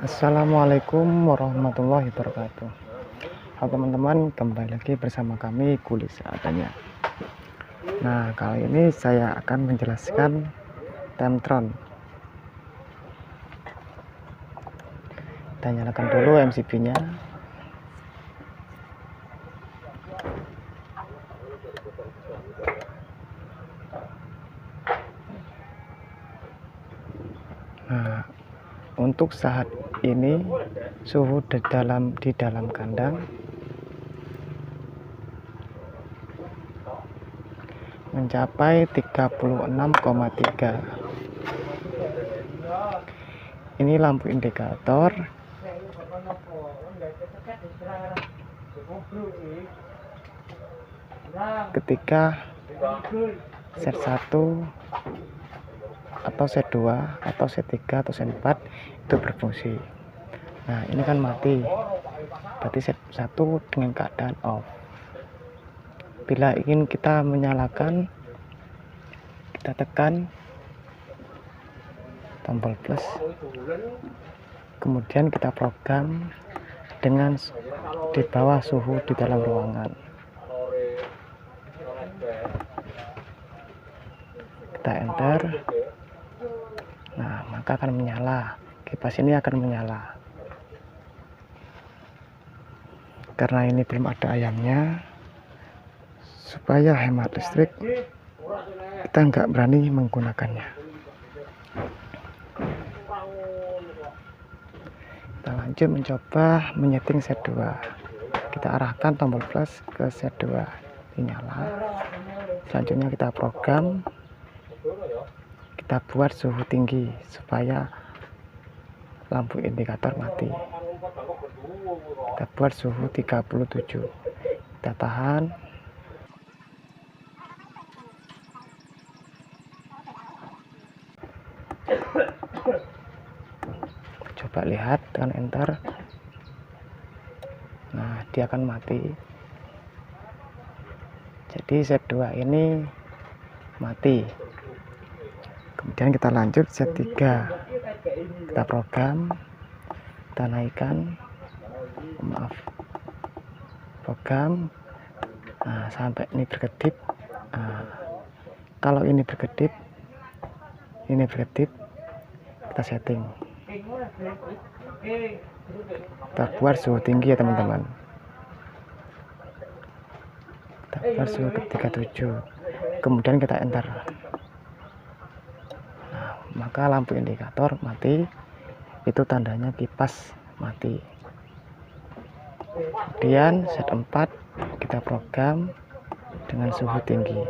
Assalamualaikum warahmatullahi wabarakatuh. Halo teman-teman, kembali lagi bersama kami Kulis Seadanya. Nah, kali ini saya akan menjelaskan Temtron. Kita nyalakan dulu MCB-nya. Nah, untuk saat ini suhu di dalam kandang mencapai 36,3. Ini lampu indikator ketika set 1 atau set 2 atau set 3 atau set 4 itu berfungsi. Nah, ini kan mati, berarti set 1 dengan keadaan off. Bila ingin kita menyalakan, kita tekan tombol plus, kemudian kita program dengan di bawah suhu di dalam ruangan. Kita enter. Nah, maka akan menyala, kipas ini akan menyala. Karena ini belum ada ayamnya, supaya hemat listrik, kita nggak berani menggunakannya. Kita lanjut mencoba menyeting set 2. Kita arahkan tombol plus ke set 2, dinyala. Selanjutnya kita program, kita buat suhu tinggi supaya lampu indikator mati. Kita buat suhu 37. Kita tahan. Coba lihat tekan enter. Nah, dia akan mati. Jadi set 2 ini mati. Kemudian kita lanjut set 3. Kita program, kita naikkan, program. Nah, sampai ini berkedip. Nah, kalau ini berkedip, kita setting. Kita buat suhu tinggi ya teman-teman. Kita buat suhu ke 37. Kemudian kita enter. Nah, maka lampu indikator mati. Itu tandanya kipas mati. Kemudian set 4 kita program dengan suhu tinggi.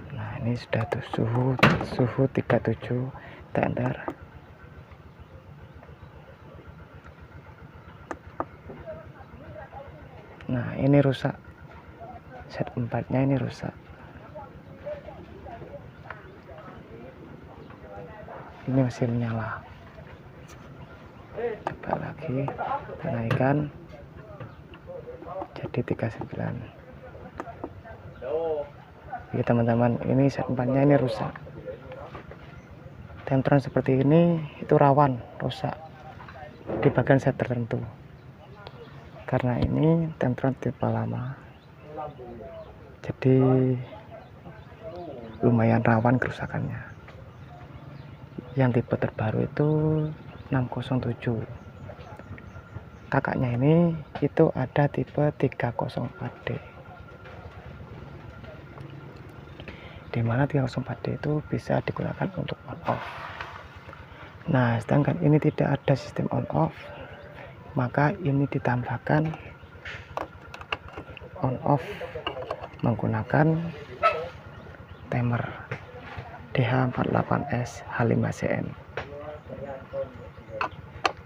Nah, ini sudah tuh suhu 37. Kita enter. Nah, ini rusak. Set 4-nya ini rusak. Ini masih menyala. Coba lagi, kita naikkan jadi 39. Oke teman-teman, ini set 4-nya ini rusak. Temtron seperti ini itu rawan rusak di bagian set tertentu. Karena ini Temtron tipe lama, jadi lumayan rawan kerusakannya. Yang tipe terbaru itu 607. Kakaknya ini itu ada tipe 304D, dimana 304D itu bisa digunakan untuk on off. Nah, sedangkan ini tidak ada sistem on off, maka ini ditambahkan on off menggunakan timer DH48S H5CN.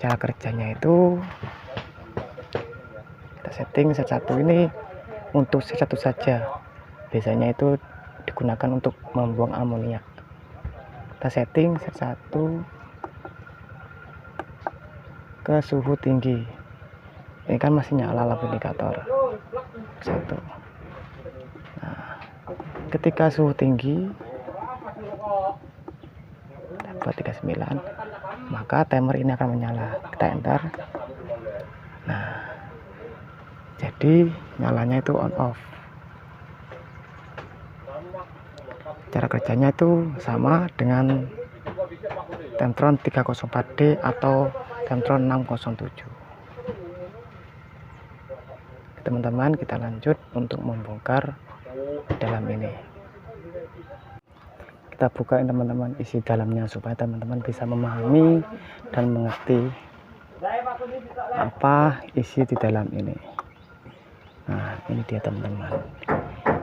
Cara kerjanya itu kita setting set 1 ini untuk set 1 saja. Biasanya itu digunakan untuk membuang amoniak. Kita setting set 1 ke suhu tinggi. Ini kan masih nyala lampu indikator. 1. Ketika suhu tinggi dapat 39, maka timer ini akan menyala. Kita enter. Nah, jadi nyalanya itu on off. Cara kerjanya itu sama dengan Temtron 304D atau Temtron 607. Teman-teman, kita lanjut untuk membongkar dalam ini. Kita bukain teman-teman isi dalamnya supaya teman-teman bisa memahami dan mengerti apa isi di dalam ini. Nah, ini dia teman-teman.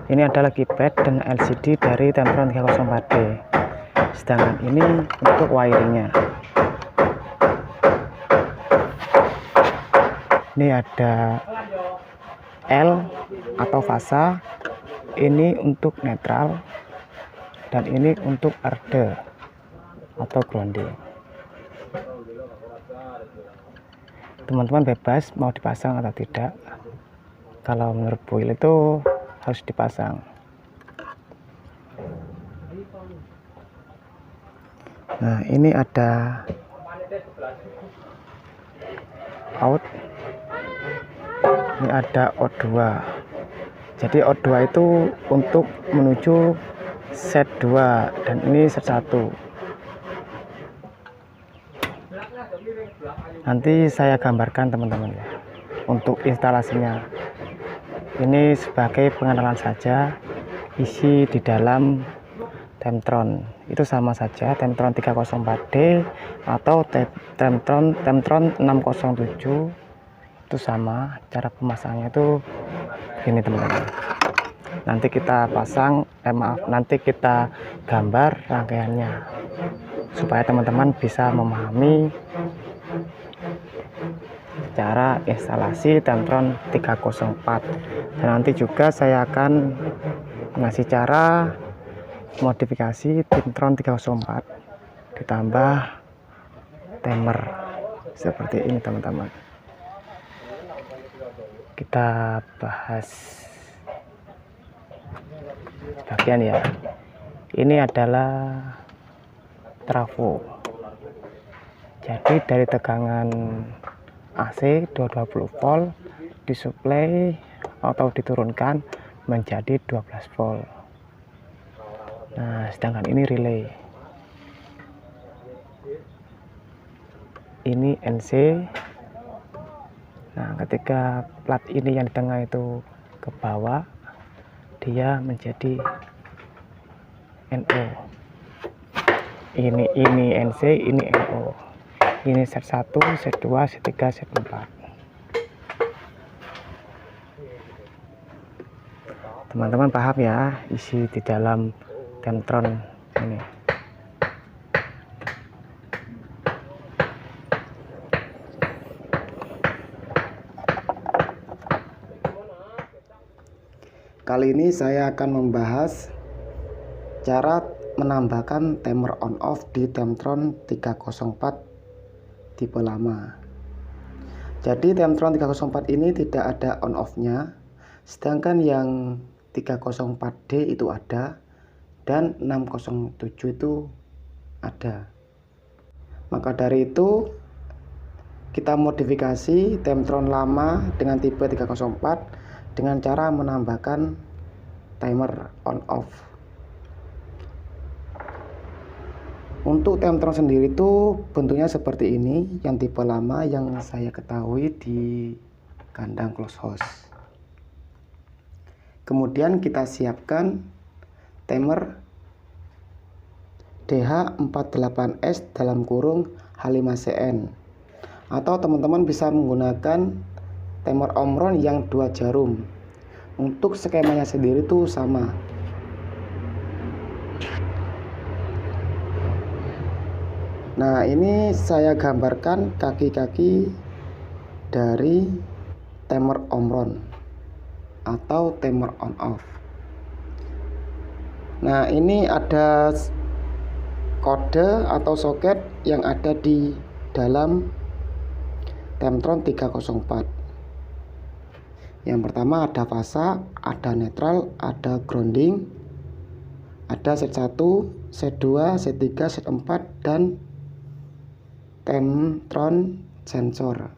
Ini adalah keypad dan LCD dari Temtron 304D. Sedangkan ini untuk wiringnya. Ini ada L atau fasa, ini untuk netral, dan ini untuk RD atau grounding. Teman-teman bebas mau dipasang atau tidak. Kalau menurut Buil itu harus dipasang. Nah, ini ada out, ini ada O2. Jadi O2 itu untuk menuju set 2 dan ini set 1. Nanti saya gambarkan teman-teman ya untuk instalasinya. Ini sebagai pengenalan saja isi di dalam Temtron. Itu sama saja Temtron 304D atau Temtron 607. Itu sama, cara pemasangnya itu ini teman-teman. Nanti kita pasang, nanti kita gambar rangkaiannya supaya teman-teman bisa memahami cara instalasi Temtron 304. Dan nanti juga saya akan ngasih cara modifikasi Temtron 304 ditambah timer seperti ini teman-teman. Kita bahas bagian ya. Ini adalah trafo. Jadi dari tegangan AC 220 volt disuplai atau diturunkan menjadi 12 volt. Nah, sedangkan ini relay. Ini NC. Nah, ketika plat ini yang di tengah itu ke bawah, dia menjadi NO. Ini NC, ini NO. Ini set 1, set 2, set 3, set 4. Teman-teman paham ya isi di dalam Temtron ini. Kali ini saya akan membahas cara menambahkan timer on off di Temtron 304 tipe lama. Jadi Temtron 304 ini tidak ada on off-nya, sedangkan yang 304D itu ada dan 607 itu ada. Maka dari itu kita modifikasi Temtron lama dengan tipe 304 dengan cara menambahkan timer on off. Untuk Temtron sendiri itu bentuknya seperti ini, yang tipe lama yang saya ketahui di kandang close house. Kemudian kita siapkan timer DH48S dalam kurung H5CN, atau teman-teman bisa menggunakan timer Omron yang 2 jarum. Untuk skemanya sendiri itu sama. Nah, ini saya gambarkan kaki-kaki dari timer Omron atau timer on off. Nah, ini ada kode atau soket yang ada di dalam Temtron 304. Yang pertama ada fasa, ada netral, ada grounding, Ada set 1, set 2, set 3, set 4, dan Temtron sensor.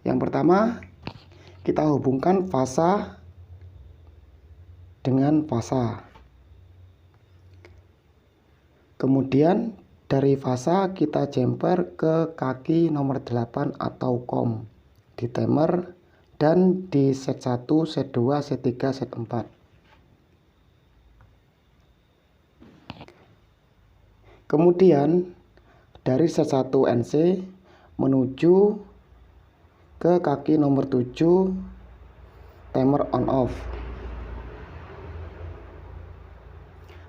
Yang pertama, kita hubungkan fasa dengan fasa. Kemudian dari fasa kita jumper ke kaki nomor 8 atau COM di timer dan di set 1, set 2, set 3, set 4. Kemudian dari set 1 NC menuju ke kaki nomor 7 timer on off.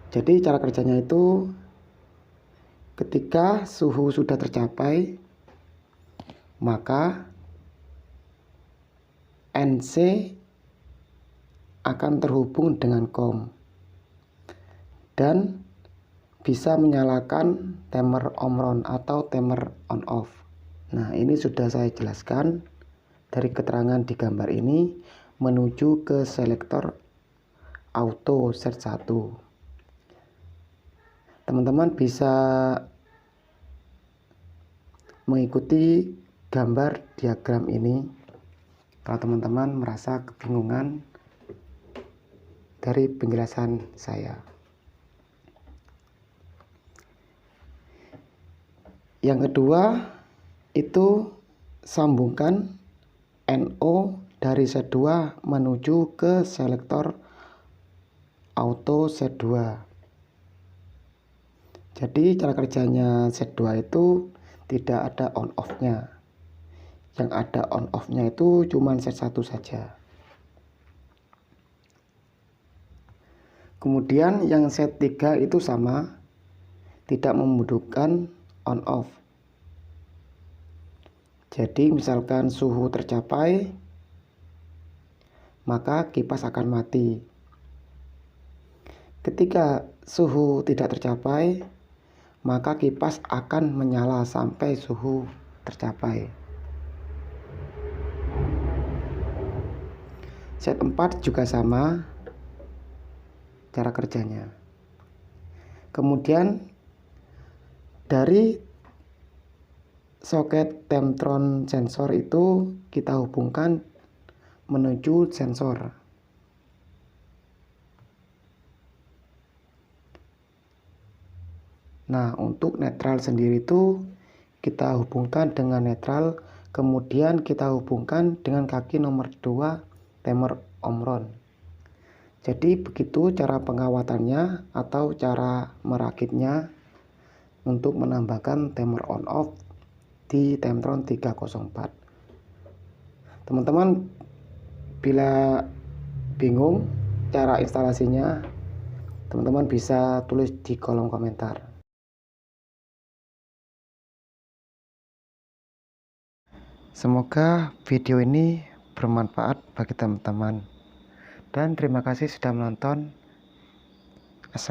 Jadi cara kerjanya itu ketika suhu sudah tercapai, maka NC akan terhubung dengan COM dan bisa menyalakan timer on atau timer on off. Nah, ini sudah saya jelaskan dari keterangan di gambar ini menuju ke selektor auto set 1. Teman-teman bisa mengikuti gambar diagram ini kalau teman-teman merasa kebingungan dari penjelasan saya. Yang kedua, itu sambungkan NO dari set 2 menuju ke selektor auto set 2. Jadi cara kerjanya set 2 itu tidak ada on off-nya. Yang ada on off-nya itu cuma set 1 saja. Kemudian yang set 3 itu sama, tidak membutuhkan on off. Jadi misalkan suhu tercapai, maka kipas akan mati. Ketika suhu tidak tercapai, maka kipas akan menyala sampai suhu tercapai. Set 4 juga sama cara kerjanya. Kemudian dari soket Temtron sensor itu kita hubungkan menuju sensor. Nah, untuk netral sendiri itu kita hubungkan dengan netral, kemudian kita hubungkan dengan kaki nomor 2 timer on. Jadi begitu cara pengawatannya atau cara merakitnya untuk menambahkan timer on off di Temtron 304. Teman-teman bila bingung cara instalasinya, teman-teman bisa tulis di kolom komentar. Semoga video ini bermanfaat bagi teman-teman, dan terima kasih sudah menonton.